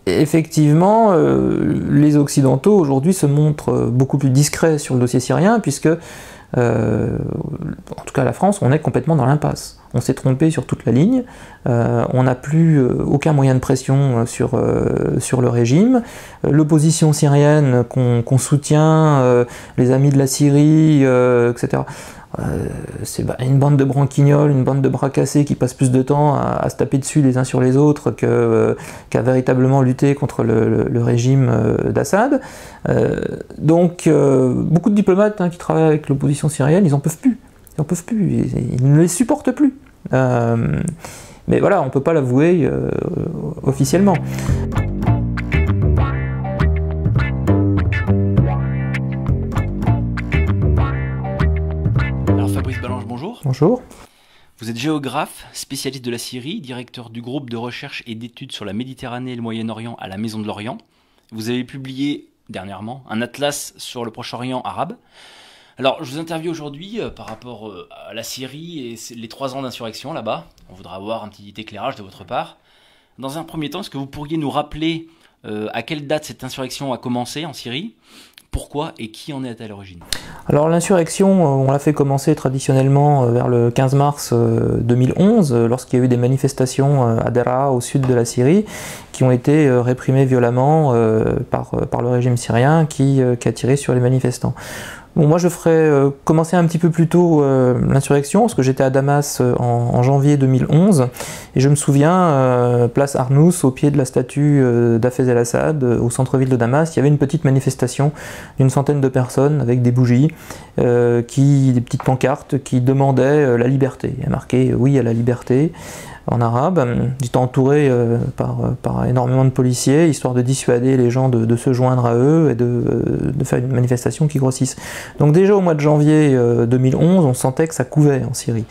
effectivement, les Occidentaux aujourd'hui se montrent beaucoup plus discrets sur le dossier syrien, puisque, en tout cas la France, on est complètement dans l'impasse. On s'est trompé sur toute la ligne, on n'a plus aucun moyen de pression sur le régime. L'opposition syrienne qu'on soutient, les amis de la Syrie, etc., c'est une bande de branquignoles, une bande de bras cassés qui passent plus de temps à se taper dessus les uns sur les autres qu'à véritablement lutter contre le régime d'Assad. Donc beaucoup de diplomates qui travaillent avec l'opposition syrienne, ils n'en peuvent plus. Ils n'en peuvent plus, ils ne les supportent plus. Mais voilà, on ne peut pas l'avouer officiellement. Bonjour. Bonjour. Vous êtes géographe, spécialiste de la Syrie, directeur du groupe de recherche et d'études sur la Méditerranée et le Moyen-Orient à la Maison de l'Orient. Vous avez publié dernièrement un atlas sur le Proche-Orient arabe. Alors, je vous interviewe aujourd'hui par rapport à la Syrie et les 3 ans d'insurrection là-bas. On voudra avoir un petit éclairage de votre part. Dans un premier temps, est-ce que vous pourriez nous rappeler à quelle date cette insurrection a commencé en Syrie ? Pourquoi et qui en est à l'origine? Alors l'insurrection, on l'a fait commencer traditionnellement vers le 15 mars 2011, lorsqu'il y a eu des manifestations à Daraa, au sud de la Syrie, qui ont été réprimées violemment par le régime syrien qui a tiré sur les manifestants. Bon, moi je ferai commencer un petit peu plus tôt l'insurrection, parce que j'étais à Damas en janvier 2011, et je me souviens, place Arnous, au pied de la statue d'Hafez el-Assad, au centre-ville de Damas, il y avait une petite manifestation d'une centaine de personnes avec des bougies, des petites pancartes qui demandaient la liberté. Il y a marqué « Oui à la liberté ». En arabe, j'étais entouré par énormément de policiers, histoire de dissuader les gens de se joindre à eux et de faire une manifestation qui grossisse. Donc déjà au mois de janvier 2011, on sentait que ça couvait en Syrie.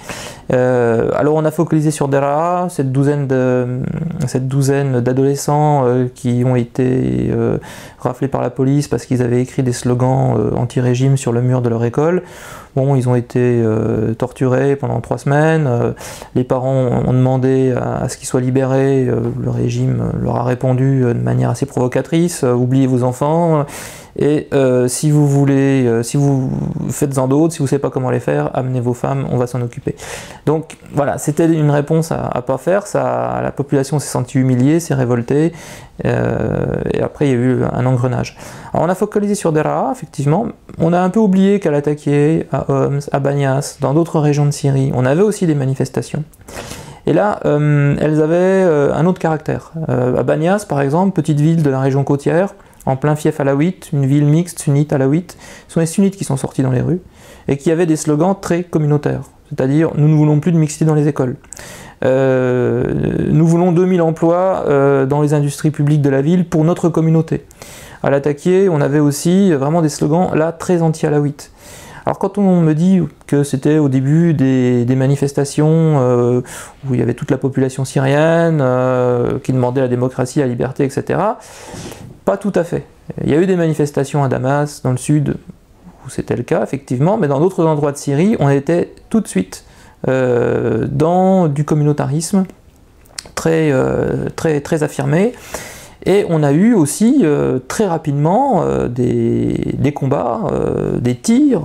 Alors on a focalisé sur Daraa, cette douzaine d'adolescents qui ont été raflés par la police parce qu'ils avaient écrit des slogans anti-régime sur le mur de leur école. Bon, ils ont été torturés pendant 3 semaines, les parents ont demandé à ce qu'ils soient libérés, le régime leur a répondu de manière assez provocatrice, oubliez vos enfants, et si vous faites-en d'autres, si vous ne savez pas comment les faire, amenez vos femmes, on va s'en occuper. Donc voilà, c'était une réponse à pas faire, la population s'est sentie humiliée, s'est révoltée, et après il y a eu un engrenage. Alors on a focalisé sur Daraa, effectivement, on a un peu oublié qu'à Latakia, à Homs, à Banias, dans d'autres régions de Syrie, on avait aussi des manifestations. Et là, elles avaient un autre caractère. À Banias, par exemple, petite ville de la région côtière, en plein fief alawite, une ville mixte, sunnite, alawite, ce sont les sunnites qui sont sortis dans les rues, et qui avaient des slogans très communautaires, c'est-à-dire « nous ne voulons plus de mixité dans les écoles ». Nous voulons 2000 emplois dans les industries publiques de la ville pour notre communauté. À Latakia, on avait aussi vraiment des slogans là très anti-alaouites. Alors quand on me dit que c'était au début des manifestations où il y avait toute la population syrienne qui demandait la démocratie, la liberté, etc., pas tout à fait. Il y a eu des manifestations à Damas, dans le sud, où c'était le cas, effectivement, mais dans d'autres endroits de Syrie, on était tout de suite dans du communautarisme très affirmé. Et on a eu aussi très rapidement des combats, des tirs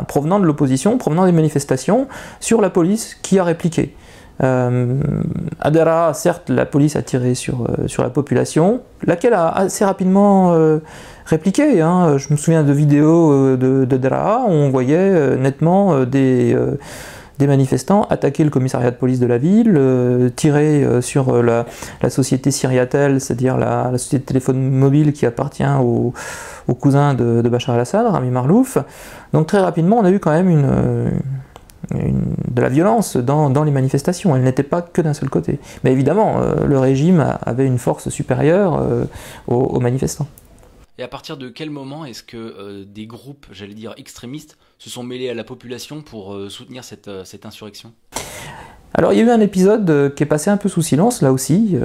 provenant de l'opposition, provenant des manifestations, sur la police qui a répliqué. À Daraa, certes, la police a tiré sur la population, laquelle a assez rapidement répliqué. Hein. Je me souviens de vidéos de Daraa où on voyait nettement des manifestants attaquer le commissariat de police de la ville, tirer sur la société Syriatel, c'est-à-dire la société de téléphone mobile qui appartient au cousin de Bachar el-Assad, Rami Marlouf. Donc très rapidement, on a eu quand même de la violence dans les manifestations. Elle n'était pas que d'un seul côté. Mais évidemment, le régime avait une force supérieure aux manifestants. Et à partir de quel moment est-ce que des groupes, j'allais dire extrémistes, se sont mêlés à la population pour soutenir cette insurrection? Alors il y a eu un épisode qui est passé un peu sous silence, là aussi,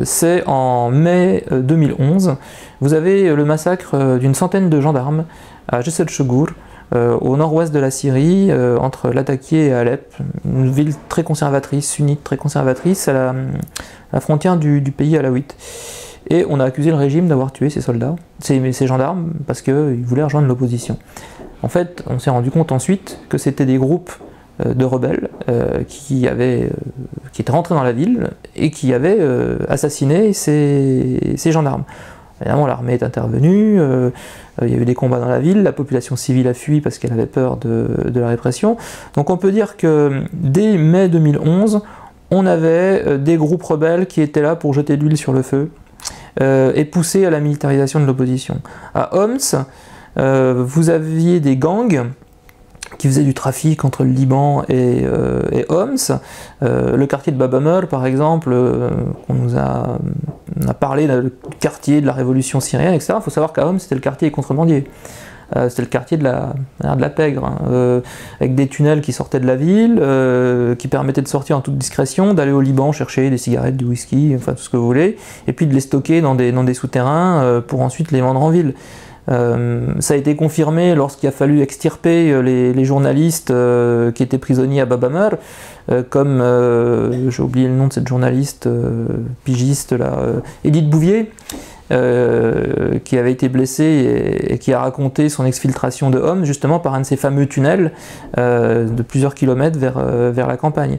c'est en mai 2011. Vous avez le massacre d'une centaine de gendarmes à Jessel Chogour, au nord-ouest de la Syrie, entre Latakia et Alep, une ville très conservatrice, sunnite, très conservatrice, à la frontière du pays alawite. Et on a accusé le régime d'avoir tué ses soldats, ses gendarmes, parce qu'ils voulaient rejoindre l'opposition. En fait, on s'est rendu compte ensuite que c'était des groupes de rebelles qui étaient rentrés dans la ville et qui avaient assassiné ces gendarmes. Évidemment, l'armée est intervenue, il y a eu des combats dans la ville, la population civile a fui parce qu'elle avait peur de la répression. Donc on peut dire que dès mai 2011, on avait des groupes rebelles qui étaient là pour jeter de l'huile sur le feu et pousser à la militarisation de l'opposition. À Homs, vous aviez des gangs qui faisaient du trafic entre le Liban et Homs. Le quartier de Bab Amr, par exemple, on a parlé du quartier de la révolution syrienne, etc. Il faut savoir qu'à Homs, c'était le quartier des contrebandiers. C'était le quartier de la pègre, hein, avec des tunnels qui sortaient de la ville, qui permettaient de sortir en toute discrétion, d'aller au Liban chercher des cigarettes, du whisky, enfin tout ce que vous voulez, et puis de les stocker dans des souterrains pour ensuite les vendre en ville. Ça a été confirmé lorsqu'il a fallu extirper les journalistes qui étaient prisonniers à Bab Amr, comme, j'ai oublié le nom de cette journaliste pigiste là, Edith Bouvier, qui avait été blessée et qui a raconté son exfiltration de Homs justement par un de ces fameux tunnels de plusieurs kilomètres vers la campagne.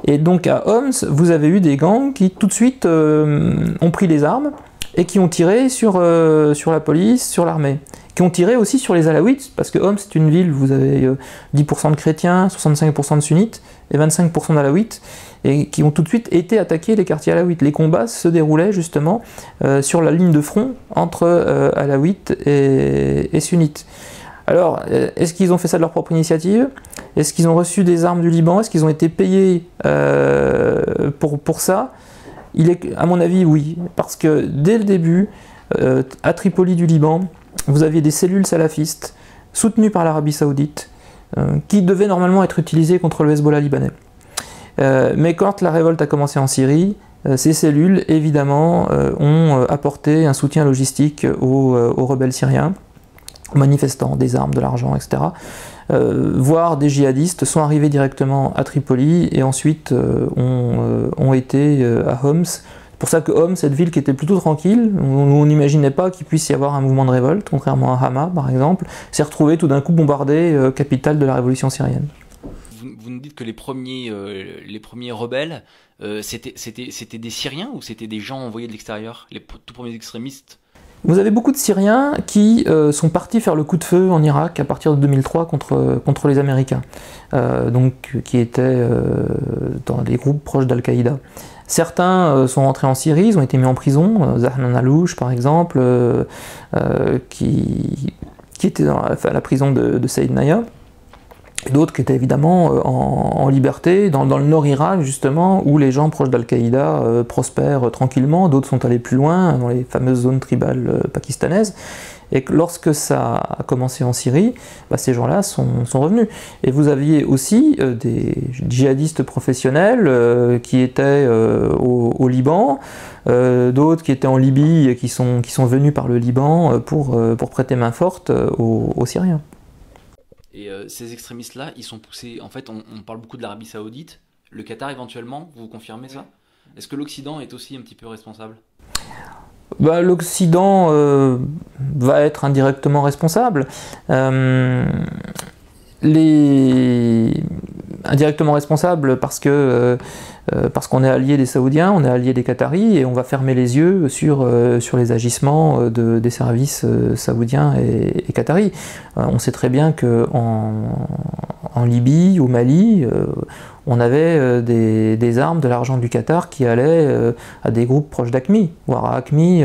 Et donc à Homs, vous avez eu des gangs qui tout de suite ont pris les armes et qui ont tiré sur la police, sur l'armée, qui ont tiré aussi sur les Alaouites, parce que Homs c'est une ville où vous avez 10% de chrétiens, 65% de sunnites et 25% d'Alaouites, et qui ont tout de suite été attaqués les quartiers Alaouites. Les combats se déroulaient justement sur la ligne de front entre Alaouites et sunnites. Alors, est-ce qu'ils ont fait ça de leur propre initiative? Est-ce qu'ils ont reçu des armes du Liban? Est-ce qu'ils ont été payés pour ça? À mon avis, oui, parce que dès le début, à Tripoli du Liban, vous aviez des cellules salafistes soutenues par l'Arabie Saoudite qui devaient normalement être utilisées contre le Hezbollah libanais. Mais quand la révolte a commencé en Syrie, ces cellules, évidemment, ont apporté un soutien logistique aux rebelles syriens, aux manifestants, des armes, de l'argent, etc. Voire des djihadistes sont arrivés directement à Tripoli et ensuite ont été à Homs. C'est pour ça que Homs, cette ville qui était plutôt tranquille, on n'imaginait pas qu'il puisse y avoir un mouvement de révolte, contrairement à Hama par exemple, s'est retrouvé tout d'un coup bombardé, capitale de la révolution syrienne. Vous nous dites que les premiers rebelles, c'était des Syriens ou c'était des gens envoyés de l'extérieur, les tout premiers extrémistes? Vous avez beaucoup de Syriens qui sont partis faire le coup de feu en Irak à partir de 2003 contre les Américains, donc qui étaient dans des groupes proches d'Al-Qaïda. Certains sont rentrés en Syrie, ils ont été mis en prison, Zahnan Alouche par exemple, qui était dans la prison de Saïd Naya. D'autres qui étaient évidemment en liberté, dans le nord Irak justement, où les gens proches d'Al-Qaïda prospèrent tranquillement, d'autres sont allés plus loin, dans les fameuses zones tribales pakistanaises, et que lorsque ça a commencé en Syrie, ces gens-là sont revenus. Et vous aviez aussi des djihadistes professionnels qui étaient au Liban, d'autres qui étaient en Libye et qui sont venus par le Liban pour prêter main forte aux Syriens. Et ces extrémistes-là, ils sont poussés... En fait, on parle beaucoup de l'Arabie Saoudite, le Qatar éventuellement, vous confirmez ça? Est-ce que l'Occident est aussi un petit peu responsable? L'Occident va être indirectement responsable. Indirectement responsable parce qu'on est allié des Saoudiens, on est allié des Qataris, et on va fermer les yeux sur les agissements des services saoudiens et qataris. On sait très bien qu'en Libye, au Mali, on avait des armes, de l'argent du Qatar qui allaient à des groupes proches d'AQMI, voire à AQMI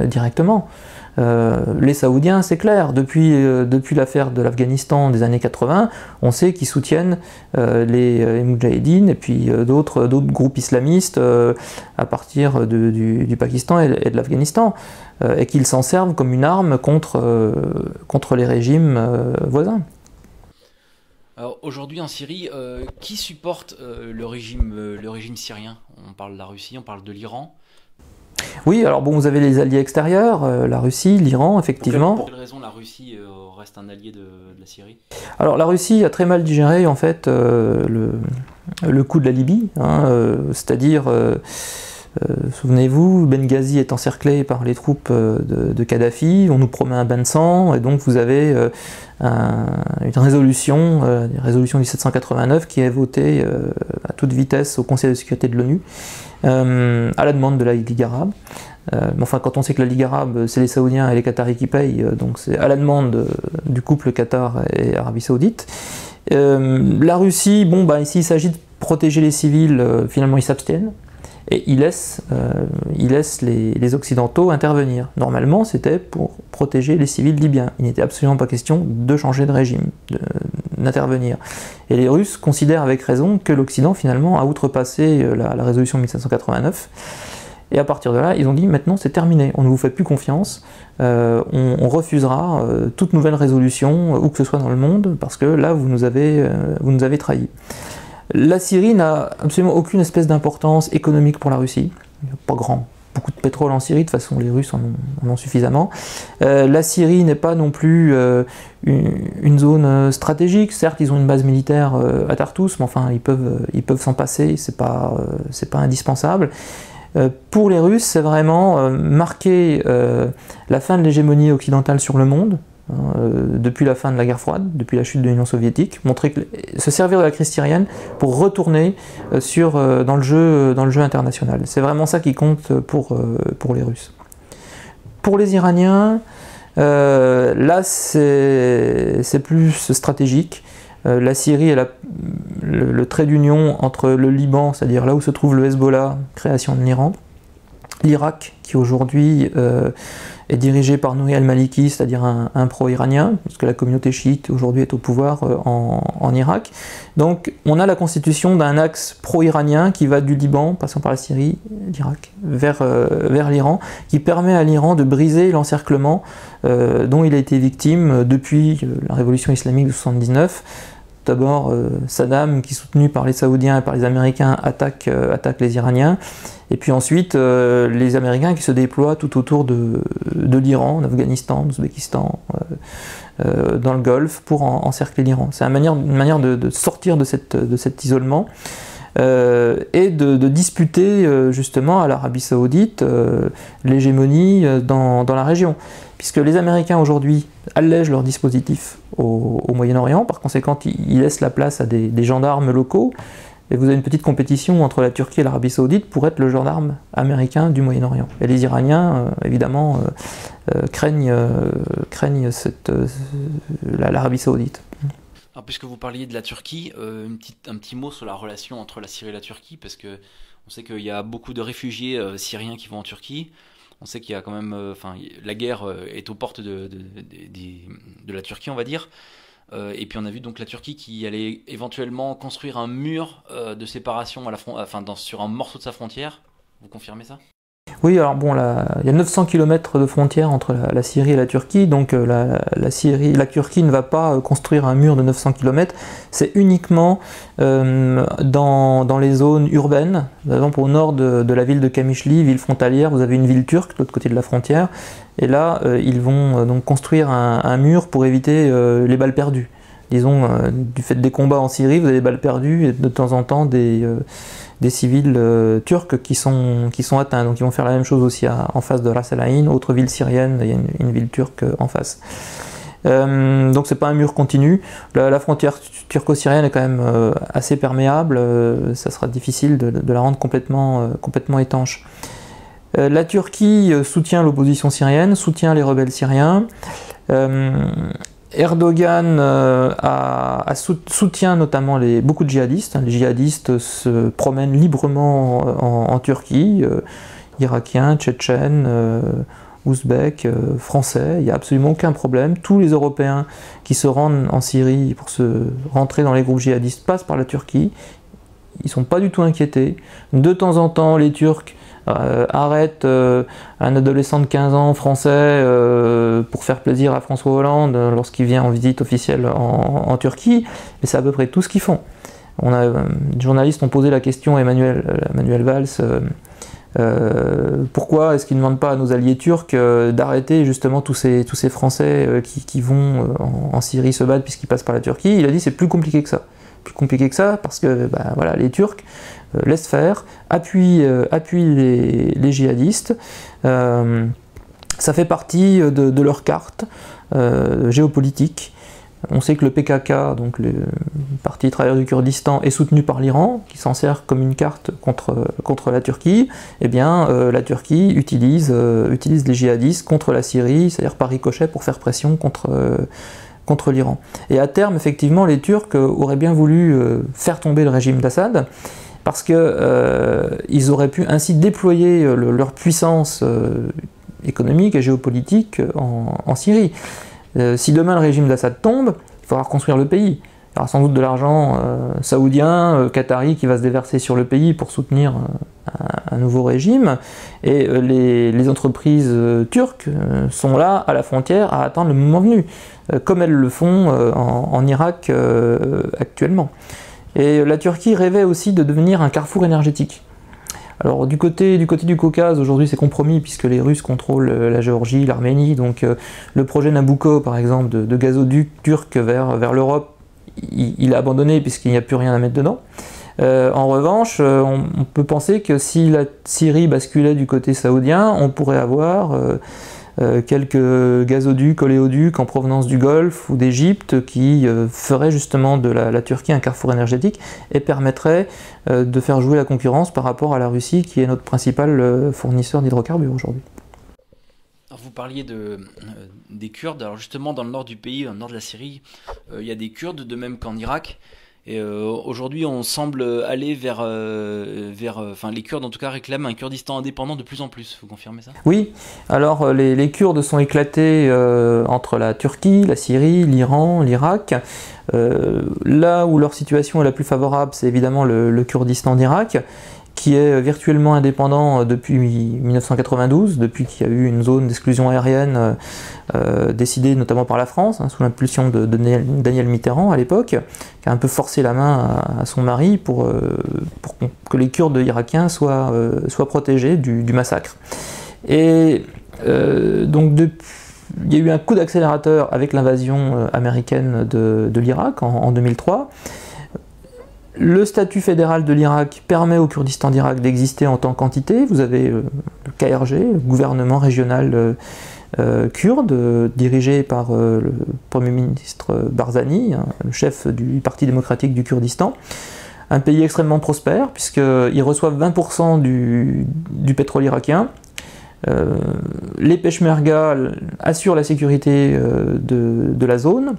directement. Les Saoudiens, c'est clair, depuis l'affaire de l'Afghanistan des années 80, on sait qu'ils soutiennent les Moudjahidines et puis d'autres groupes islamistes à partir du Pakistan et de l'Afghanistan, et qu'ils s'en servent comme une arme contre les régimes voisins. Alors aujourd'hui en Syrie, qui supporte le régime syrien? On parle de la Russie, on parle de l'Iran. Oui, alors bon, vous avez les alliés extérieurs, la Russie, l'Iran, effectivement. Pour quelle raison la Russie reste un allié de la Syrie? Alors la Russie a très mal digéré en fait le coup de la Libye, hein, c'est-à-dire, souvenez-vous, Benghazi est encerclé par les troupes de Kadhafi, on nous promet un bain de sang, et donc vous avez une résolution, résolution 1789, qui est votée à toute vitesse au Conseil de sécurité de l'ONU, à la demande de la Ligue arabe. Enfin, quand on sait que la Ligue arabe, c'est les Saoudiens et les Qataris qui payent, donc c'est à la demande du couple Qatar et Arabie Saoudite. La Russie, bon, bah, ici il s'agit de protéger les civils, finalement ils s'abstiennent. Et ils laissent les Occidentaux intervenir. Normalement, c'était pour protéger les civils libyens. Il n'était absolument pas question de changer de régime, d'intervenir. Et les Russes considèrent avec raison que l'Occident, finalement, a outrepassé la résolution 1789. Et à partir de là, ils ont dit, maintenant c'est terminé, on ne vous fait plus confiance, on refusera toute nouvelle résolution, où que ce soit dans le monde, parce que là, vous nous avez trahis. La Syrie n'a absolument aucune espèce d'importance économique pour la Russie. Il n'y a pas beaucoup de pétrole en Syrie, de toute façon les Russes en ont suffisamment. La Syrie n'est pas non plus une zone stratégique. Certes, ils ont une base militaire à Tartous, mais enfin ils peuvent s'en passer, c'est pas indispensable. Pour les Russes, c'est vraiment marquer la fin de l'hégémonie occidentale sur le monde, depuis la fin de la guerre froide, depuis la chute de l'Union soviétique, se servir de la crise syrienne pour retourner dans le jeu international. C'est vraiment ça qui compte pour les Russes. Pour les Iraniens, là c'est plus stratégique. La Syrie est le trait d'union entre le Liban, c'est-à-dire là où se trouve le Hezbollah, création de l'Iran, l'Irak, qui aujourd'hui est dirigé par Nouri al-Maliki, c'est-à-dire un pro-iranien, parce que la communauté chiite aujourd'hui est au pouvoir en Irak. Donc on a la constitution d'un axe pro-iranien qui va du Liban, passant par la Syrie, l'Irak, vers l'Iran, qui permet à l'Iran de briser l'encerclement dont il a été victime depuis la révolution islamique de 1979. D'abord, Saddam, qui soutenu par les Saoudiens et par les Américains, attaque les Iraniens. Et puis ensuite, les Américains qui se déploient tout autour de l'Iran, en Afghanistan, en Ouzbékistan, dans le Golfe, pour encercler l'Iran. C'est une manière de sortir de cet isolement et de disputer justement à l'Arabie Saoudite l'hégémonie dans la région. Puisque les Américains aujourd'hui allègent leur dispositif au Moyen-Orient, par conséquent ils laissent la place à des gendarmes locaux, et vous avez une petite compétition entre la Turquie et l'Arabie Saoudite pour être le gendarme américain du Moyen-Orient. Et les Iraniens, évidemment, craignent l'Arabie Saoudite. Alors, puisque vous parliez de la Turquie, un petit mot sur la relation entre la Syrie et la Turquie, parce que on sait qu'il y a beaucoup de réfugiés syriens qui vont en Turquie. On sait qu'il y a quand même, la guerre est aux portes de la Turquie, on va dire. Et puis on a vu donc la Turquie qui allait éventuellement construire un mur de séparation sur un morceau de sa frontière. Vous confirmez ça? Oui, alors bon, il y a 900 km de frontière entre la Syrie et la Turquie, donc la Turquie ne va pas construire un mur de 900 km, c'est uniquement dans les zones urbaines. Par exemple, au nord de la ville de Kamışlı, ville frontalière, vous avez une ville turque de l'autre côté de la frontière, et là, ils vont donc construire un mur pour éviter les balles perdues. Disons, du fait des combats en Syrie, vous avez des balles perdues, et de temps en temps des civils turcs qui sont atteints. Donc ils vont faire la même chose aussi en face de Ras Al Ain, autre ville syrienne, il y a une ville turque en face. Donc c'est pas un mur continu. La frontière turco-syrienne est quand même assez perméable, ça sera difficile de la rendre complètement étanche. La Turquie soutient l'opposition syrienne, soutient les rebelles syriens. Erdogan soutient notamment beaucoup de djihadistes. Les djihadistes se promènent librement en Turquie, irakiens, tchétchènes, ouzbeks, français, il n'y a absolument aucun problème. Tous les Européens qui se rendent en Syrie pour se rentrer dans les groupes djihadistes passent par la Turquie. Ils ne sont pas du tout inquiétés. De temps en temps, les Turcs arrête un adolescent de 15 ans français pour faire plaisir à François Hollande lorsqu'il vient en visite officielle en Turquie, mais c'est à peu près tout ce qu'ils font. Des journalistes ont posé la question à Manuel Valls Pourquoi est-ce qu'ils ne demandent pas à nos alliés turcs d'arrêter justement tous ces Français qui vont en Syrie se battre puisqu'ils passent par la Turquie? Il a dit c'est plus compliqué que ça. Plus compliqué que ça parce que voilà, les Turcs laissent faire, appuient les djihadistes. Ça fait partie de leur carte géopolitique. On sait que le PKK, donc le Parti des travailleurs du Kurdistan, est soutenu par l'Iran, qui s'en sert comme une carte contre la Turquie. Eh bien, la Turquie utilise les djihadistes contre la Syrie, c'est-à-dire par ricochet pour faire pression contre l'Iran. Et à terme, effectivement, les Turcs auraient bien voulu faire tomber le régime d'Assad, parce qu'ils auraient pu ainsi déployer leur puissance économique et géopolitique en Syrie. Si demain le régime d'Assad tombe, il faudra reconstruire le pays. Il y aura sans doute de l'argent saoudien, qatari qui va se déverser sur le pays pour soutenir un nouveau régime. Et les entreprises turques sont là, à la frontière, à attendre le moment venu, comme elles le font en Irak actuellement. Et la Turquie rêvait aussi de devenir un carrefour énergétique. Alors du côté du Caucase, aujourd'hui c'est compromis puisque les Russes contrôlent la Géorgie, l'Arménie, donc le projet Nabucco par exemple de gazoduc turc vers l'Europe, il a abandonné puisqu'il n'y a plus rien à mettre dedans. En revanche, on peut penser que si la Syrie basculait du côté saoudien, on pourrait avoir quelques gazoducs, oléoducs en provenance du Golfe ou d'Égypte qui feraient justement de la Turquie un carrefour énergétique et permettraient de faire jouer la concurrence par rapport à la Russie qui est notre principal fournisseur d'hydrocarbures aujourd'hui. Vous parliez des Kurdes, alors justement dans le nord du pays, dans le nord de la Syrie, il y a des Kurdes, de même qu'en Irak. Et aujourd'hui, on semble aller vers les Kurdes en tout cas réclament un Kurdistan indépendant de plus en plus. Vous confirmez ça? Oui, alors les Kurdes sont éclatés entre la Turquie, la Syrie, l'Iran, l'Irak. Là où leur situation est la plus favorable, c'est évidemment le Kurdistan d'Irak, qui est virtuellement indépendant depuis 1992, depuis qu'il y a eu une zone d'exclusion aérienne décidée notamment par la France, sous l'impulsion de Daniel Mitterrand à l'époque, qui a un peu forcé la main à son mari pour que les Kurdes irakiens soient protégés du massacre. Et donc il y a eu un coup d'accélérateur avec l'invasion américaine de l'Irak en 2003. Le statut fédéral de l'Irak permet au Kurdistan d'Irak d'exister en tant qu'entité. Vous avez le KRG, le gouvernement régional kurde, dirigé par le Premier ministre Barzani, le chef du Parti démocratique du Kurdistan. Un pays extrêmement prospère, puisqu'ils reçoivent 20% du pétrole irakien. Les Peshmerga assurent la sécurité de la zone.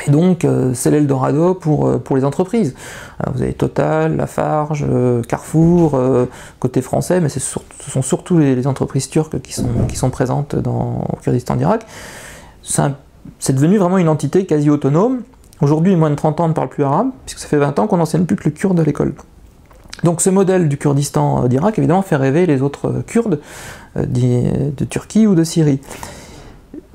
Et donc, c'est l'Eldorado pour les entreprises. Alors, vous avez Total, Lafarge, Carrefour, côté français, mais ce sont surtout les entreprises turques qui sont présentes au Kurdistan d'Irak. C'est devenu vraiment une entité quasi autonome. Aujourd'hui, moins de 30 ans ne parlent plus arabe, puisque ça fait 20 ans qu'on n'enseigne plus que le kurde à l'école. Donc ce modèle du Kurdistan d'Irak, évidemment, fait rêver les autres Kurdes de Turquie ou de Syrie.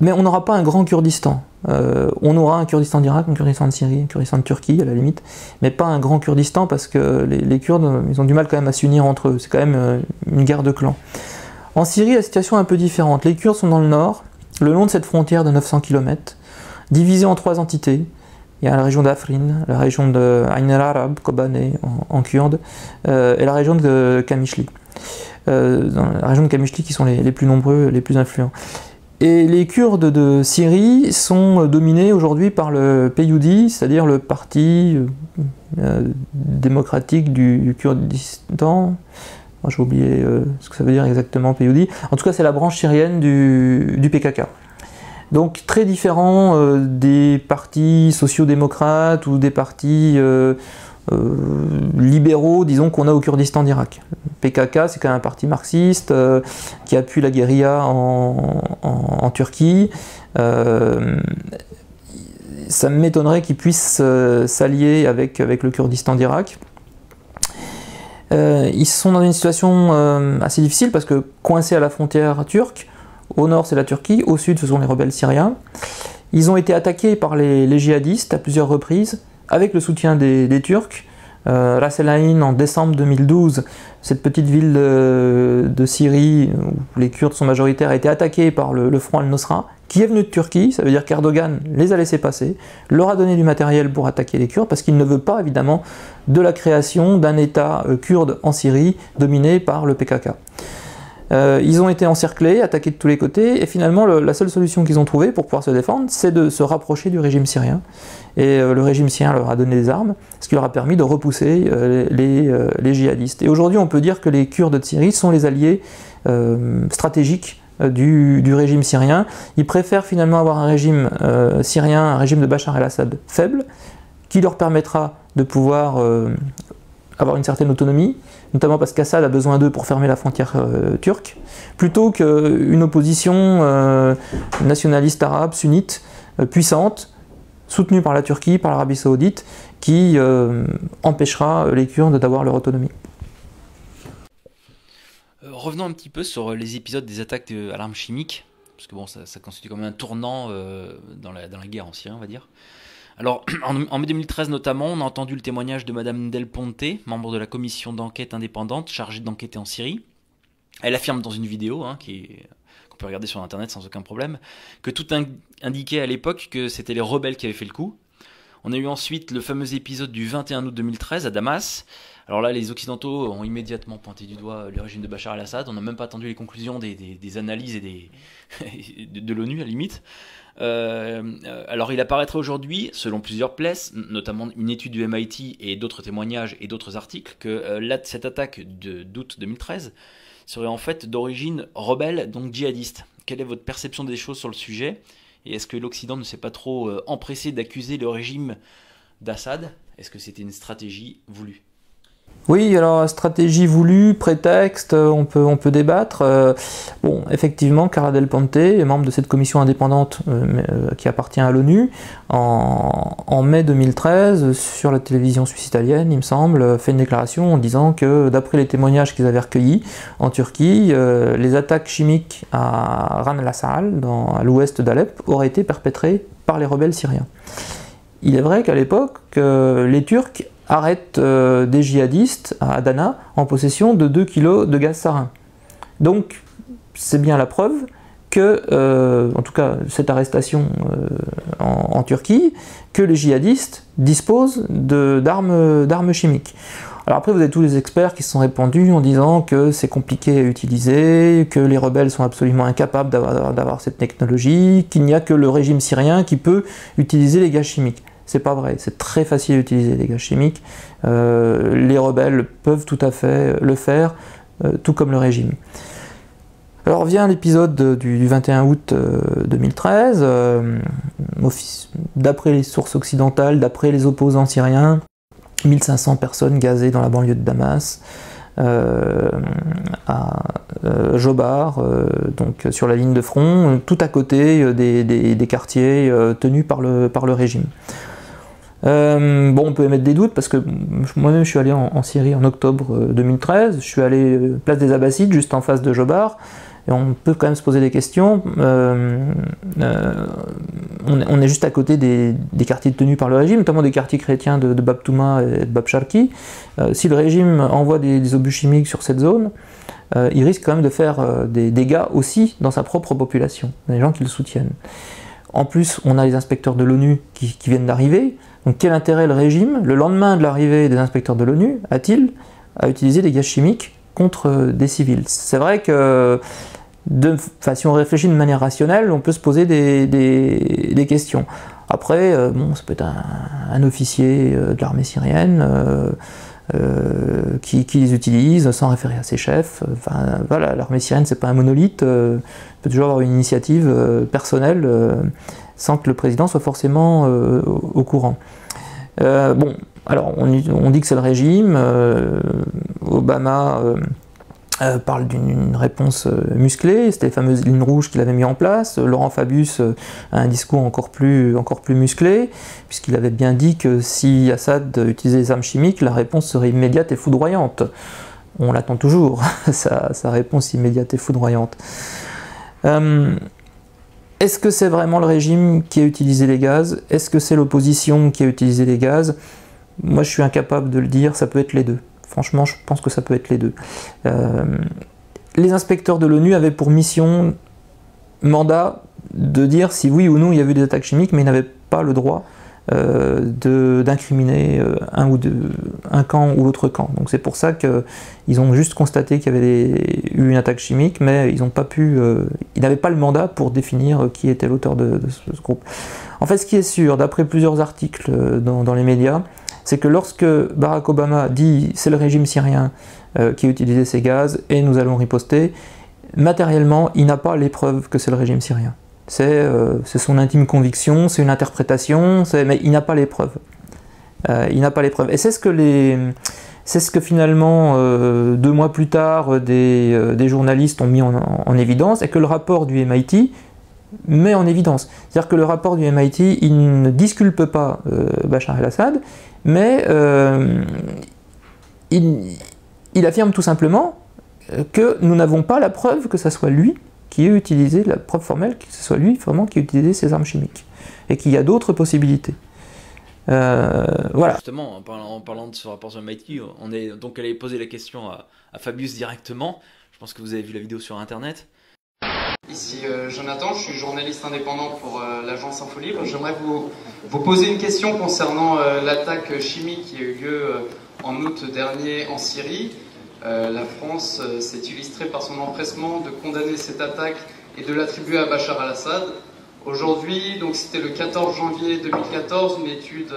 Mais on n'aura pas un grand Kurdistan. On aura un Kurdistan d'Irak, un Kurdistan de Syrie, un Kurdistan de Turquie à la limite, mais pas un grand Kurdistan parce que les Kurdes, ils ont du mal quand même à s'unir entre eux. C'est quand même une guerre de clans. En Syrie, la situation est un peu différente. Les Kurdes sont dans le nord, le long de cette frontière de 900 km, divisés en 3 entités. Il y a la région d'Afrin, la région de Ain el-Arab, Kobané en kurde, et la région de Kamishli. Dans la région de Kamishli qui sont les plus nombreux, les plus influents. Et les Kurdes de Syrie sont dominés aujourd'hui par le PYD, c'est-à-dire le parti démocratique du Kurdistan. J'ai oublié ce que ça veut dire exactement PYD. En tout cas, c'est la branche syrienne du PKK. Donc très différent des partis sociaux-démocrates ou des partis libéraux, disons, qu'on a au Kurdistan d'Irak. PKK, c'est quand même un parti marxiste qui appuie la guérilla en Turquie. Ça m'étonnerait qu'ils puissent s'allier avec le Kurdistan d'Irak. Ils sont dans une situation assez difficile parce que coincés à la frontière turque, au nord c'est la Turquie, au sud ce sont les rebelles syriens. Ils ont été attaqués par les djihadistes à plusieurs reprises, avec le soutien des Turcs, Ras El Ain en décembre 2012, cette petite ville de Syrie où les Kurdes sont majoritaires, a été attaquée par le front Al-Nosra, qui est venu de Turquie. Ça veut dire qu'Erdogan les a laissés passer, leur a donné du matériel pour attaquer les Kurdes, parce qu'il ne veut pas évidemment de la création d'un État kurde en Syrie dominé par le PKK. Ils ont été encerclés, attaqués de tous les côtés, et finalement la seule solution qu'ils ont trouvée pour pouvoir se défendre, c'est de se rapprocher du régime syrien. Et le régime syrien leur a donné des armes, ce qui leur a permis de repousser les djihadistes. Et aujourd'hui, on peut dire que les Kurdes de Syrie sont les alliés stratégiques du régime syrien. Ils préfèrent finalement avoir un régime syrien, un régime de Bachar el-Assad faible, qui leur permettra de pouvoir avoir une certaine autonomie, notamment parce qu'Assad a besoin d'eux pour fermer la frontière turque, plutôt qu'une opposition nationaliste arabe, sunnite, puissante, soutenue par la Turquie, par l'Arabie Saoudite, qui empêchera les Kurdes d'avoir leur autonomie. Revenons un petit peu sur les épisodes des attaques à l'arme chimique, parce que bon, ça constitue quand même un tournant dans la guerre en Syrie, on va dire. Alors, en mai 2013 notamment, on a entendu le témoignage de Madame Del Ponte, membre de la commission d'enquête indépendante chargée d'enquêter en Syrie. Elle affirme dans une vidéo, qu'on peut regarder sur internet sans aucun problème, que tout indiquait à l'époque que c'était les rebelles qui avaient fait le coup. On a eu ensuite le fameux épisode du 21 août 2013 à Damas. Alors là, les Occidentaux ont immédiatement pointé du doigt le régime de Bachar el-Assad. On n'a même pas attendu les conclusions des analyses et de l'ONU à la limite. Alors il apparaîtrait aujourd'hui, selon plusieurs places, notamment une étude du MIT et d'autres témoignages et d'autres articles, que cette attaque d'août 2013 serait en fait d'origine rebelle, donc djihadiste. Quelle est votre perception des choses sur le sujet? Et est-ce que l'Occident ne s'est pas trop empressé d'accuser le régime d'Assad? Est-ce que c'était une stratégie voulue? Oui, alors stratégie voulue, prétexte, on peut débattre. Bon, effectivement, Carla Del Ponte est membre de cette commission indépendante qui appartient à l'ONU. En mai 2013, sur la télévision suisse italienne, il me semble, fait une déclaration en disant que d'après les témoignages qu'ils avaient recueillis en Turquie, les attaques chimiques à Ran al-Assal, à l'ouest d'Alep, auraient été perpétrées par les rebelles syriens. Il est vrai qu'à l'époque, les Turcs arrête des djihadistes à Adana en possession de 2 kg de gaz sarin. Donc c'est bien la preuve que, en tout cas cette arrestation en Turquie, que les djihadistes disposent d'armes chimiques. Alors après vous avez tous les experts qui se sont répandus en disant que c'est compliqué à utiliser, que les rebelles sont absolument incapables d'avoir cette technologie, qu'il n'y a que le régime syrien qui peut utiliser les gaz chimiques. C'est pas vrai, c'est très facile à utiliser les gaz chimiques. Les rebelles peuvent tout à fait le faire, tout comme le régime. Alors vient l'épisode du 21 août 2013. D'après les sources occidentales, d'après les opposants syriens, 1500 personnes gazées dans la banlieue de Damas, à Jobar, donc sur la ligne de front, tout à côté des quartiers tenus par le régime. Bon, on peut émettre des doutes parce que moi-même je suis allé en Syrie en octobre 2013, je suis allé place des Abbassides, juste en face de Jobar, et on peut quand même se poser des questions. On est juste à côté des quartiers tenus par le régime, notamment des quartiers chrétiens de Bab Touma et de Bab Sharki. Si le régime envoie des obus chimiques sur cette zone, il risque quand même de faire des dégâts aussi dans sa propre population, des gens qui le soutiennent. En plus, on a les inspecteurs de l'ONU qui viennent d'arriver. Donc quel intérêt le régime, le lendemain de l'arrivée des inspecteurs de l'ONU, a-t-il à utiliser des gaz chimiques contre des civils? C'est vrai que si on réfléchit de manière rationnelle, on peut se poser des questions. Après, bon, ça peut être un officier de l'armée syrienne qui les utilise sans référer à ses chefs. Enfin, voilà, l'armée syrienne, c'est pas un monolithe. Il peut toujours avoir une initiative personnelle sans que le président soit forcément au courant. Bon, alors on dit que c'est le régime. Obama parle d'une réponse musclée, c'était les fameuses lignes rouges qu'il avait mis en place. Laurent Fabius a un discours encore plus musclé, puisqu'il avait bien dit que si Assad utilisait les armes chimiques, la réponse serait immédiate et foudroyante. On l'attend toujours, sa réponse immédiate et foudroyante. Est-ce que c'est vraiment le régime qui a utilisé les gaz? Est-ce que c'est l'opposition qui a utilisé les gaz? Moi, je suis incapable de le dire, ça peut être les deux. Franchement, je pense que ça peut être les deux. Les inspecteurs de l'ONU avaient pour mandat de dire si oui ou non il y avait eu des attaques chimiques, mais ils n'avaient pas le droit d'incriminer un camp ou l'autre camp. Donc c'est pour ça qu'ils ont juste constaté qu'il y avait eu une attaque chimique, mais ils n'avaient pas le mandat pour définir qui était l'auteur de ce groupe. En fait, ce qui est sûr, d'après plusieurs articles dans les médias, c'est que lorsque Barack Obama dit c'est le régime syrien qui a utilisé ces gaz et nous allons riposter, matériellement, il n'a pas les preuves que c'est le régime syrien. C'est son intime conviction, c'est une interprétation, mais il n'a pas les preuves. Il n'a pas les preuves. Et c'est ce que finalement, 2 mois plus tard, des journalistes ont mis en évidence, et que le rapport du MIT met en évidence. C'est-à-dire que le rapport du MIT, il ne disculpe pas Bachar el-Assad, mais il affirme tout simplement que nous n'avons pas la preuve que ce soit lui qui ait utilisé, la preuve formelle, que ce soit lui vraiment qui ait utilisé ces armes chimiques, et qu'il y a d'autres possibilités. Voilà. Justement, en parlant de ce rapport sur MIT, on est donc allé poser la question à Fabius directement. Je pense que vous avez vu la vidéo sur Internet. Ici Jonathan, je suis journaliste indépendant pour l'agence Info Libre. J'aimerais vous poser une question concernant l'attaque chimique qui a eu lieu en août dernier en Syrie. La France s'est illustrée par son empressement de condamner cette attaque et de l'attribuer à Bachar al-Assad. Aujourd'hui, donc c'était le 14 janvier 2014, une étude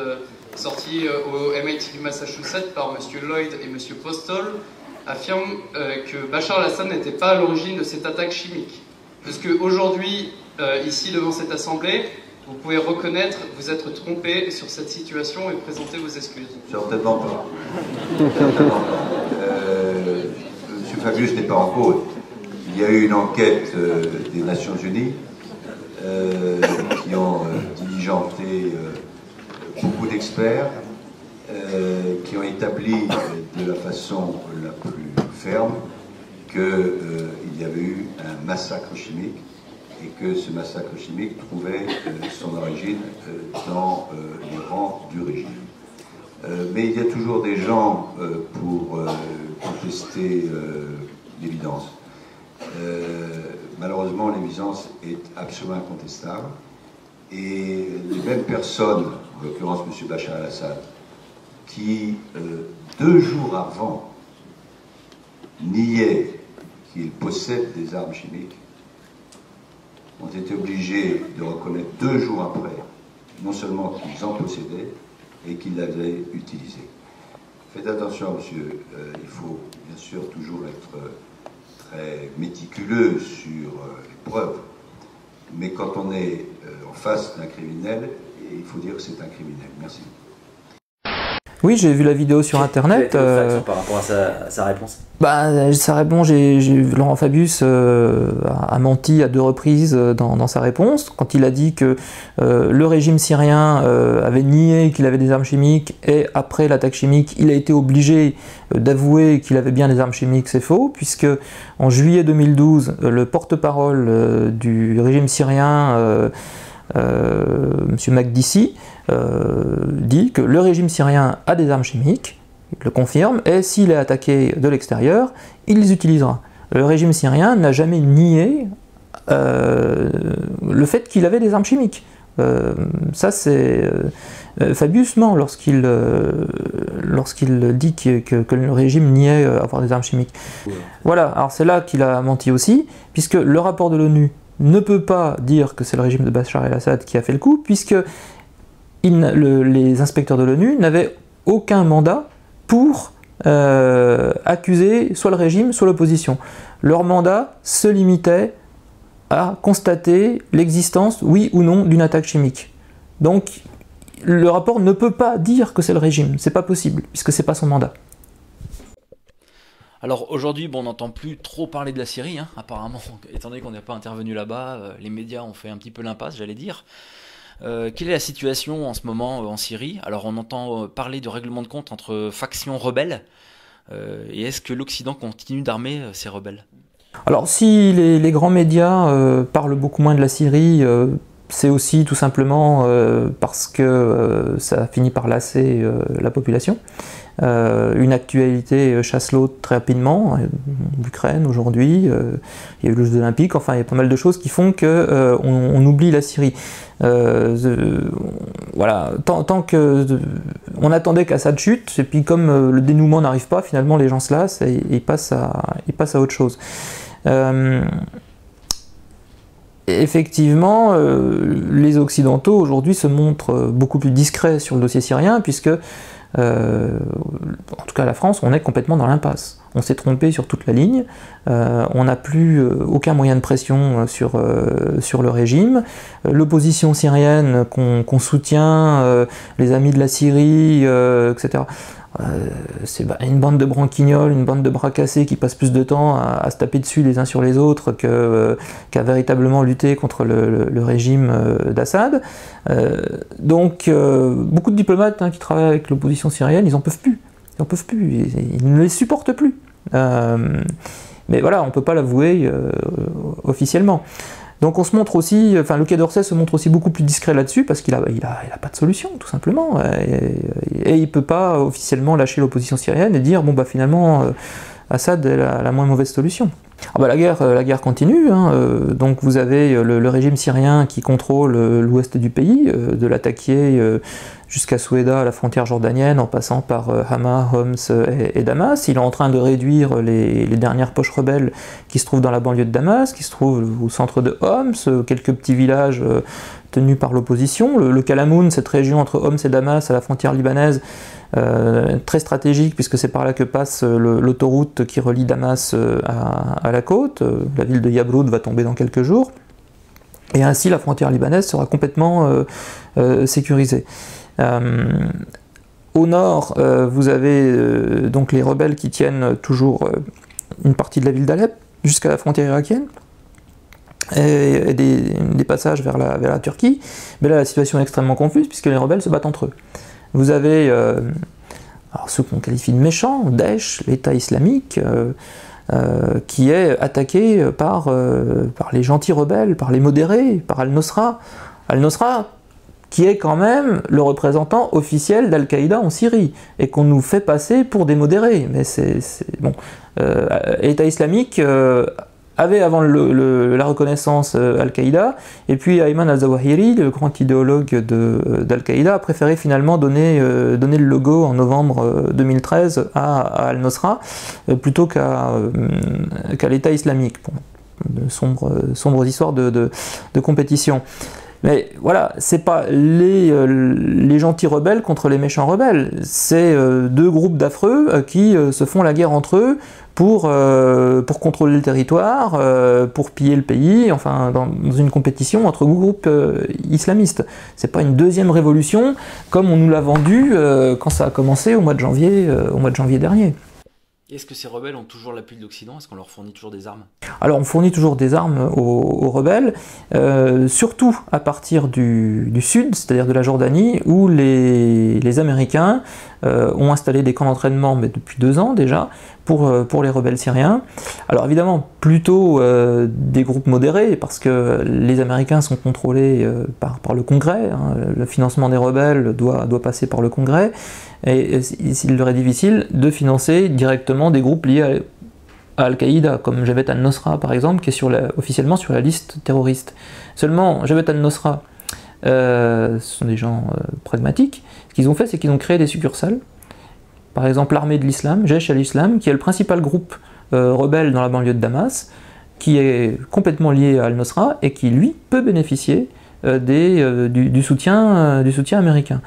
sortie au MIT du Massachusetts par M. Lloyd et M. Postol affirme que Bachar al-Assad n'était pas à l'origine de cette attaque chimique. Est-ce qu'aujourd'hui, ici devant cette assemblée, vous pouvez reconnaître vous être trompé sur cette situation et présenter vos excuses? Certainement pas. Certainement pas. Monsieur Fabius n'est pas en cause. Il y a eu une enquête des Nations Unies qui ont diligenté beaucoup d'experts qui ont établi de la façon la plus ferme qu'il y avait eu un massacre chimique et que ce massacre chimique trouvait son origine dans les rangs du régime. Mais il y a toujours des gens pour contester l'évidence. Malheureusement, l'évidence est absolument incontestable. Et les mêmes personnes, en l'occurrence M. Bachar el-Assad, qui 2 jours avant niaient qu'il possède des armes chimiques, ont été obligés de reconnaître 2 jours après, non seulement qu'ils en possédaient, et qu'ils l'avaient utilisé. Faites attention, monsieur, il faut bien sûr toujours être très méticuleux sur les preuves, mais quand on est en face d'un criminel, il faut dire que c'est un criminel. Merci. Oui, j'ai vu la vidéo sur Internet. Par rapport à sa réponse. Sa réponse, Laurent Fabius a menti à 2 reprises dans sa réponse, quand il a dit que le régime syrien avait nié qu'il avait des armes chimiques, et après l'attaque chimique, il a été obligé d'avouer qu'il avait bien des armes chimiques. C'est faux, puisque en juillet 2012, le porte-parole du régime syrien, M. Makdissi, dit que le régime syrien a des armes chimiques, il le confirme, et s'il est attaqué de l'extérieur, il les utilisera. Le régime syrien n'a jamais nié le fait qu'il avait des armes chimiques. Ça, c'est Fabius ment lorsqu'il dit que le régime niait avoir des armes chimiques. Voilà, alors c'est là qu'il a menti aussi, puisque le rapport de l'ONU ne peut pas dire que c'est le régime de Bachar el-Assad qui a fait le coup, puisque les inspecteurs de l'ONU n'avaient aucun mandat pour accuser soit le régime, soit l'opposition. Leur mandat se limitait à constater l'existence, oui ou non, d'une attaque chimique. Donc, le rapport ne peut pas dire que c'est le régime, c'est pas possible, puisque c'est pas son mandat. Alors aujourd'hui, on n'entend plus trop parler de la Syrie, hein, apparemment, étant donné qu'on n'est pas intervenu là-bas, les médias ont fait un petit peu l'impasse, j'allais dire. Quelle est la situation en ce moment en Syrie? Alors on entend parler de règlement de compte entre factions rebelles, et est-ce que l'Occident continue d'armer ces rebelles? Alors si les grands médias parlent beaucoup moins de la Syrie, c'est aussi tout simplement parce que ça finit par lasser la population. Une actualité chasse l'autre très rapidement. L'Ukraine aujourd'hui, il y a eu les Jeux Olympiques, enfin il y a pas mal de choses qui font que on oublie la Syrie. Voilà, tant que on attendait qu'Assad chute, et puis comme le dénouement n'arrive pas, finalement les gens se lassent et ils passent à autre chose. Effectivement, les Occidentaux aujourd'hui se montrent beaucoup plus discrets sur le dossier syrien, puisque en tout cas la France, on est complètement dans l'impasse. On s'est trompé sur toute la ligne, on n'a plus aucun moyen de pression sur le régime. L'opposition syrienne qu'on soutient, les amis de la Syrie, etc., c'est une bande de branquignoles, une bande de bras cassés qui passent plus de temps à se taper dessus les uns sur les autres qu'à véritablement lutter contre le régime d'Assad. Donc beaucoup de diplomates qui travaillent avec l'opposition syrienne, ils n'en peuvent plus. Ils ne les supportent plus. Mais voilà, on ne peut pas l'avouer officiellement. Donc on se montre aussi, enfin le Quai d'Orsay se montre aussi beaucoup plus discret là-dessus parce qu'il a pas de solution tout simplement, et il peut pas officiellement lâcher l'opposition syrienne et dire bon bah finalement Assad est la moins mauvaise solution. Ah bah, la guerre continue, donc vous avez le régime syrien qui contrôle l'ouest du pays, de Latakia jusqu'à Soueida, à la frontière jordanienne, en passant par Hama, Homs et Damas. Il est en train de réduire les dernières poches rebelles qui se trouvent dans la banlieue de Damas, qui se trouvent au centre de Homs, quelques petits villages tenus par l'opposition. Le Kalamoun, cette région entre Homs et Damas, à la frontière libanaise, très stratégique puisque c'est par là que passe l'autoroute qui relie Damas à la côte. La ville de Yabloud va tomber dans quelques jours. Et ainsi, la frontière libanaise sera complètement sécurisée. Au nord, vous avez donc les rebelles qui tiennent toujours une partie de la ville d'Alep jusqu'à la frontière irakienne et des passages vers la Turquie. Mais là, la situation est extrêmement confuse puisque les rebelles se battent entre eux. Vous avez alors ceux qu'on qualifie de méchants, Daesh, l'État islamique, qui est attaqué par les gentils rebelles, par les modérés, par Al-Nosra. Al-Nosra, qui est quand même le représentant officiel d'Al-Qaïda en Syrie, et qu'on nous fait passer pour des modérés. Mais c'est bon. L'État islamique avait avant la reconnaissance Al-Qaïda, et puis Ayman al-Zawahiri, le grand idéologue d'Al-Qaïda, a préféré finalement donner le logo en novembre 2013 à Al-Nosra, plutôt qu'à l'État islamique. Bon, de sombres histoires de compétition. Mais voilà, c'est pas les gentils rebelles contre les méchants rebelles, c'est deux groupes d'affreux qui se font la guerre entre eux pour contrôler le territoire, pour piller le pays, enfin dans une compétition entre groupes islamistes. C'est pas une deuxième révolution comme on nous l'a vendu quand ça a commencé au mois de janvier dernier. Est-ce que ces rebelles ont toujours l'appui de l'Occident? Est-ce qu'on leur fournit toujours des armes? Alors on fournit toujours des armes aux rebelles, surtout à partir du sud, c'est-à-dire de la Jordanie, où les Américains ont installé des camps d'entraînement mais depuis 2 ans déjà, pour les rebelles syriens. Alors évidemment, plutôt des groupes modérés, parce que les Américains sont contrôlés par le Congrès, le financement des rebelles doit passer par le Congrès, et il leur est difficile de financer directement des groupes liés à Al-Qaïda, comme Jabhat al-Nosra par exemple, qui est officiellement sur la liste terroriste. Seulement, Jabhat al-Nosra, ce sont des gens pragmatiques. Ce qu'ils ont fait, c'est qu'ils ont créé des succursales. Par exemple, l'armée de l'islam, Jaish al-Islam, qui est le principal groupe rebelle dans la banlieue de Damas, qui est complètement lié à al-Nosra et qui, lui, peut bénéficier du soutien américain.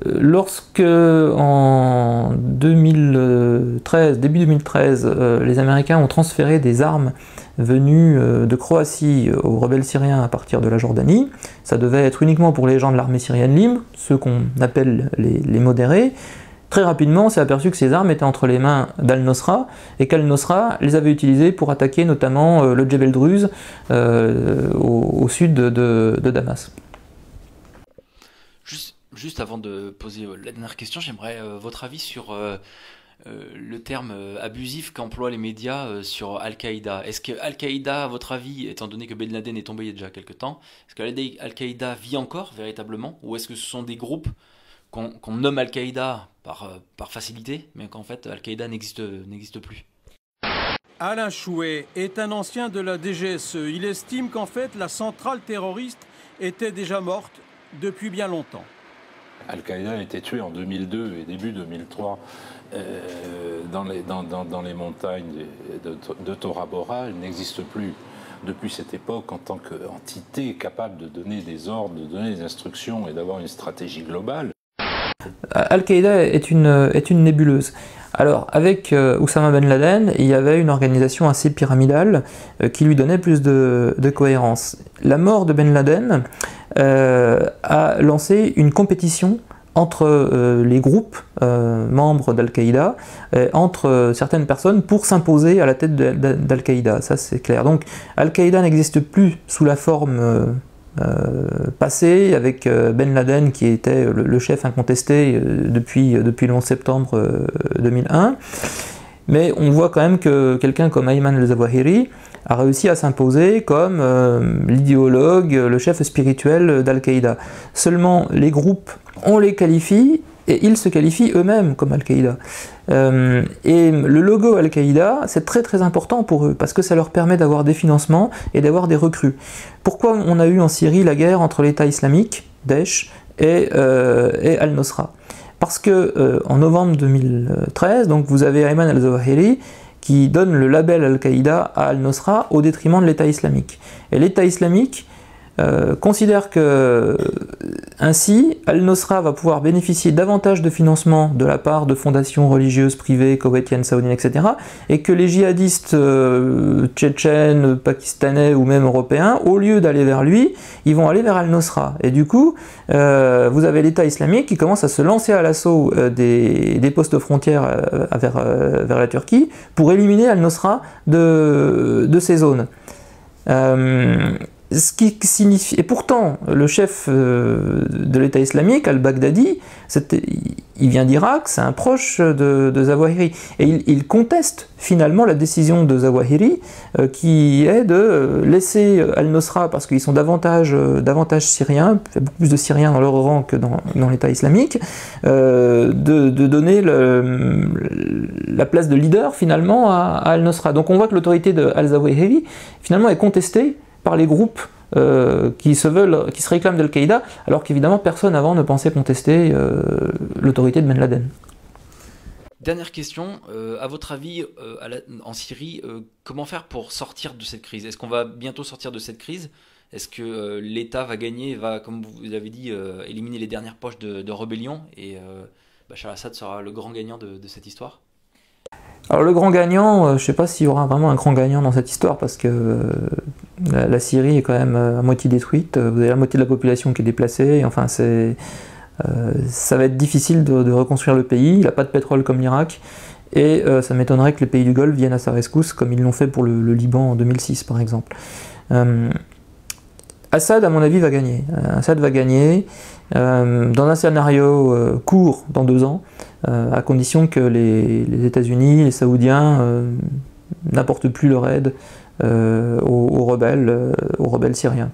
Lorsque, en début 2013, les Américains ont transféré des armes venues de Croatie aux rebelles syriens à partir de la Jordanie, ça devait être uniquement pour les gens de l'armée syrienne libre, ceux qu'on appelle les modérés. Très rapidement, on s'est aperçu que ces armes étaient entre les mains d'Al-Nosra, et qu'Al-Nosra les avait utilisées pour attaquer notamment le Djebel Druze au sud de Damas. Juste avant de poser la dernière question, j'aimerais votre avis sur le terme abusif qu'emploient les médias sur Al-Qaïda. Est-ce que Al-Qaïda, à votre avis, étant donné que Ben Laden est tombé il y a déjà quelques temps, est-ce que Al-Qaïda vit encore véritablement, ou est-ce que ce sont des groupes qu'on nomme Al-Qaïda par facilité, mais qu'en fait Al-Qaïda n'existe plus? Alain Chouet est un ancien de la DGSE. Il estime qu'en fait la centrale terroriste était déjà morte depuis bien longtemps. Al-Qaïda a été tué en 2002 et début 2003 dans les montagnes de Tora Bora. Il n'existe plus depuis cette époque en tant qu'entité capable de donner des ordres, de donner des instructions et d'avoir une stratégie globale. Al-Qaïda est une nébuleuse. Alors, avec Oussama Ben Laden, il y avait une organisation assez pyramidale qui lui donnait plus de cohérence. La mort de Ben Laden a lancé une compétition entre les groupes membres d'Al-Qaïda, entre certaines personnes pour s'imposer à la tête d'Al-Qaïda, ça c'est clair. Donc Al-Qaïda n'existe plus sous la forme passée, avec Ben Laden qui était le chef incontesté depuis le 11 septembre 2001, mais on voit quand même que quelqu'un comme Ayman al-Zawahiri a réussi à s'imposer comme l'idéologue, le chef spirituel d'Al-Qaïda. Seulement les groupes, on les qualifie et ils se qualifient eux-mêmes comme Al-Qaïda. Et le logo Al-Qaïda, c'est très très important pour eux, parce que ça leur permet d'avoir des financements et d'avoir des recrues. Pourquoi on a eu en Syrie la guerre entre l'État islamique, Daesh, et Al-Nosra? Parce que en novembre 2013, donc vous avez Ayman al-Zawahiri qui donne le label Al-Qaïda à Al-Nosra au détriment de l'État islamique. Et l'État islamique considère que ainsi Al-Nosra va pouvoir bénéficier davantage de financement de la part de fondations religieuses privées, koweïtiennes, saoudiennes, etc. et que les djihadistes tchétchènes, pakistanais ou même européens, au lieu d'aller vers lui, ils vont aller vers Al-Nosra. Et du coup, vous avez l'État islamique qui commence à se lancer à l'assaut des postes frontières vers la Turquie pour éliminer Al-Nosra de ces zones. Ce qui signifie... Et pourtant, le chef de l'État islamique, al-Baghdadi, il vient d'Irak, c'est un proche de Zawahiri. Et il conteste finalement la décision de Zawahiri, qui est de laisser Al-Nosra, parce qu'ils sont davantage syriens, il y a beaucoup plus de Syriens dans leur rang que dans l'État islamique, de donner la place de leader finalement à Al-Nosra. Donc on voit que l'autorité de Al-Zawahiri finalement est contestée par les groupes qui se réclament d'Al-Qaïda, alors qu'évidemment personne avant ne pensait contester l'autorité de Ben Laden. Dernière question, à votre avis, en Syrie, comment faire pour sortir de cette crise? Est-ce qu'on va bientôt sortir de cette crise? Est-ce que l'État va gagner, va, comme vous avez dit, éliminer les dernières poches de rébellion, et Bachar al-Assad sera le grand gagnant de cette histoire? Alors le grand gagnant, je ne sais pas s'il y aura vraiment un grand gagnant dans cette histoire, parce que la Syrie est quand même à moitié détruite, vous avez la moitié de la population qui est déplacée, enfin ça va être difficile de reconstruire le pays, il n'a pas de pétrole comme l'Irak, et ça m'étonnerait que les pays du Golfe viennent à sa rescousse, comme ils l'ont fait pour le Liban en 2006 par exemple. Assad, à mon avis, va gagner. Assad va gagner dans un scénario court, dans 2 ans, à condition que les États-Unis, les Saoudiens n'apportent plus leur aide aux rebelles syriens.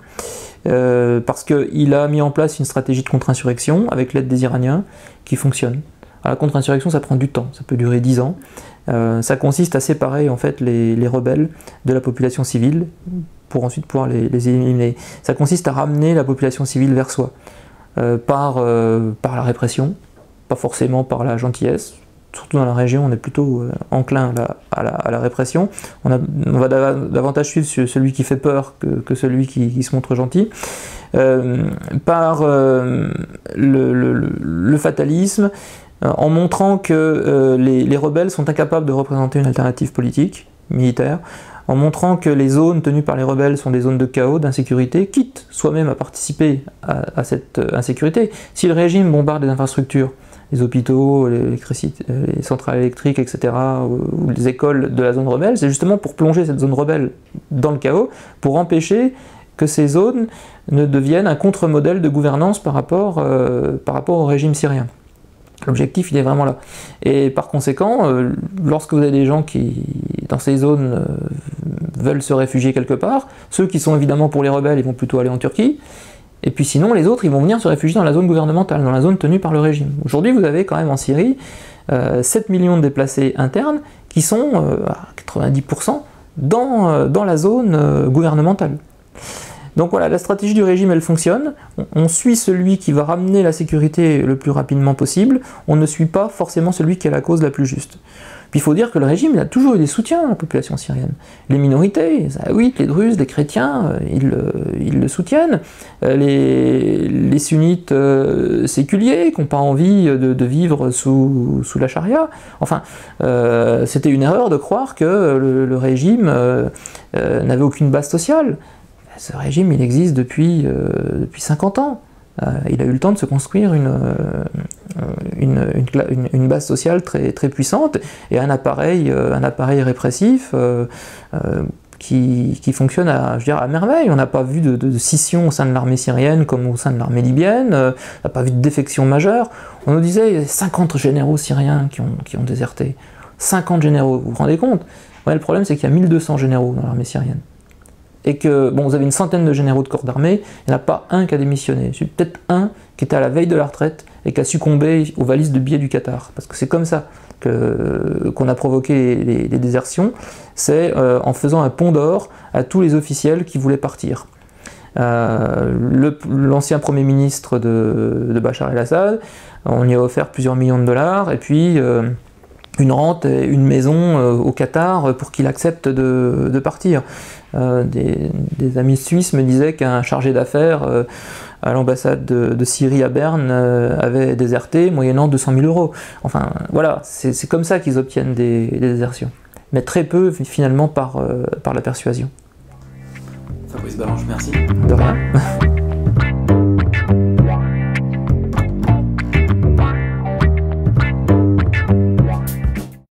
Parce qu'il a mis en place une stratégie de contre-insurrection avec l'aide des Iraniens qui fonctionne. Alors, la contre-insurrection, ça prend du temps, ça peut durer 10 ans. Ça consiste à séparer en fait les rebelles de la population civile pour ensuite pouvoir les éliminer. Ça consiste à ramener la population civile vers soi, par la répression, pas forcément par la gentillesse. Surtout dans la région, on est plutôt enclin à la répression. On va davantage suivre celui qui fait peur que celui qui se montre gentil. Par le fatalisme, en montrant que les rebelles sont incapables de représenter une alternative politique, militaire, en montrant que les zones tenues par les rebelles sont des zones de chaos, d'insécurité, quitte soi-même à participer à cette insécurité. Si le régime bombarde les infrastructures, les hôpitaux, les centrales électriques, etc., ou les écoles de la zone rebelle, c'est justement pour plonger cette zone rebelle dans le chaos, pour empêcher que ces zones ne deviennent un contre-modèle de gouvernance par rapport au régime syrien. L'objectif, il est vraiment là. Et par conséquent, lorsque vous avez des gens qui, dans ces zones, veulent se réfugier quelque part, ceux qui sont évidemment pour les rebelles, ils vont plutôt aller en Turquie, et puis sinon, les autres, ils vont venir se réfugier dans la zone gouvernementale, dans la zone tenue par le régime. Aujourd'hui, vous avez quand même en Syrie 7 millions de déplacés internes qui sont à 90% dans la zone gouvernementale. Donc voilà, la stratégie du régime, elle fonctionne. On suit celui qui va ramener la sécurité le plus rapidement possible. On ne suit pas forcément celui qui a la cause la plus juste. Puis il faut dire que le régime, il a toujours eu des soutiens à la population syrienne. Les minorités, les Alaouites, les Druzes, les chrétiens, ils le soutiennent. Les sunnites séculiers qui n'ont pas envie de vivre sous la charia. Enfin, c'était une erreur de croire que le régime n'avait aucune base sociale. Ce régime, il existe depuis 50 ans. Il a eu le temps de se construire une base sociale très, très puissante et un appareil répressif qui fonctionne à merveille. On n'a pas vu de scission au sein de l'armée syrienne comme au sein de l'armée libyenne, on n'a pas vu de défection majeure. On nous disait 50 généraux syriens qui ont déserté. 50 généraux, vous vous rendez compte? Ouais, le problème, c'est qu'il y a 1200 généraux dans l'armée syrienne. Et que, bon, vous avez une centaine de généraux de corps d'armée, il n'y en a pas un qui a démissionné. C'est peut-être un qui était à la veille de la retraite et qui a succombé aux valises de billets du Qatar. Parce que c'est comme ça qu'on a provoqué les désertions, c'est en faisant un pont d'or à tous les officiels qui voulaient partir. L'ancien Premier ministre de Bachar el-Assad, on lui a offert plusieurs millions de dollars, et puis une rente et une maison au Qatar pour qu'il accepte de partir. Des amis suisses me disaient qu'un chargé d'affaires à l'ambassade de Syrie à Berne avait déserté moyennant 200 000 €. Enfin voilà, c'est comme ça qu'ils obtiennent des désertions. Mais très peu finalement par la persuasion. Fabrice Balanche, merci. De rien.